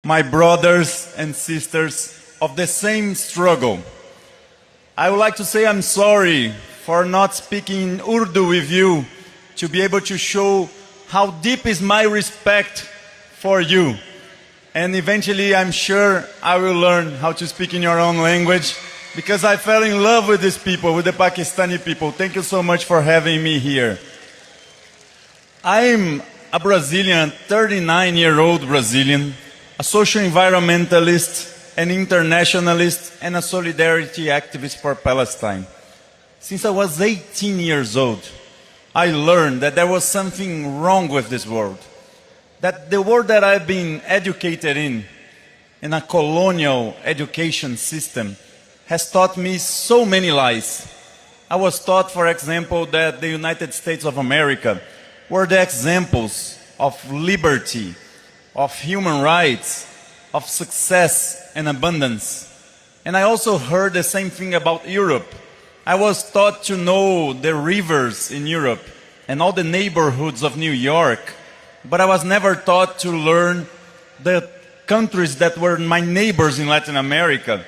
my brothers and sisters of the same struggle. I would like to say I'm sorry for not speaking in Urdu with you to be able to show how deep is my respect for you. And eventually I'm sure I will learn how to speak in your own language because I fell in love with these people, with the Pakistani people. Thank you so much for having me here. I'm a Brazilian, 39-year-old Brazilian, a social environmentalist, an internationalist, and a solidarity activist for Palestine. Since I was 18 years old, I learned that there was something wrong with this world. That the world that I've been educated in a colonial education system, has taught me so many lies. I was taught, for example, that the United States of America were the examples of liberty, of human rights, of success and abundance. And I also heard the same thing about Europe. I was taught to know the rivers in Europe and all the neighborhoods of New York, but I was never taught to learn the countries that were my neighbors in Latin America.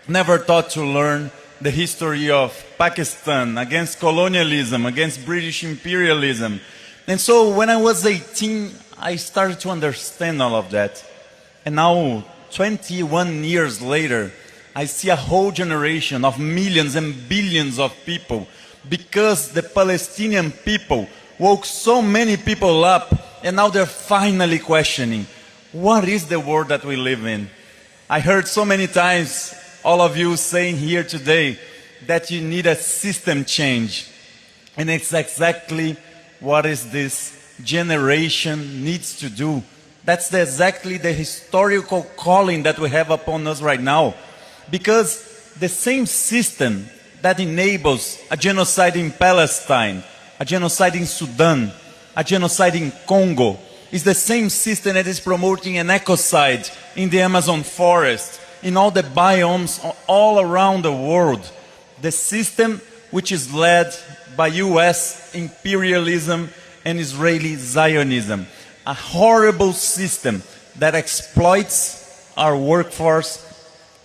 Never taught to learn the history of Pakistan against colonialism, against British imperialism. And so when I was 18, I started to understand all of that. And now, 21 years later, I see a whole generation of millions and billions of people because the Palestinian people woke so many people up, and now they're finally questioning, what is the world that we live in? I heard so many times all of you saying here today that you need a system change. And it's exactly what is this generation needs to do. That's exactly the historical calling that we have upon us right now. Because the same system that enables a genocide in Palestine, a genocide in Sudan, a genocide in Congo, is the same system that is promoting an ecocide in the Amazon forest, in all the biomes all around the world. The system which is led by US imperialism and Israeli Zionism. A horrible system that exploits our workforce,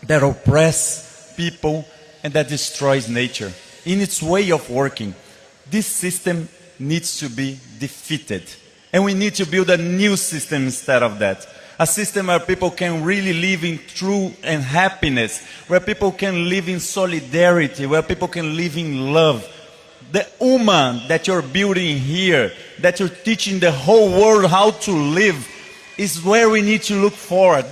that oppresses people, and that destroys nature. In its way of working, this system needs to be defeated. And we need to build a new system instead of that. A system where people can really live in truth and happiness, where people can live in solidarity, where people can live in love. The Ummah that you're building here, that you're teaching the whole world how to live, is where we need to look forward.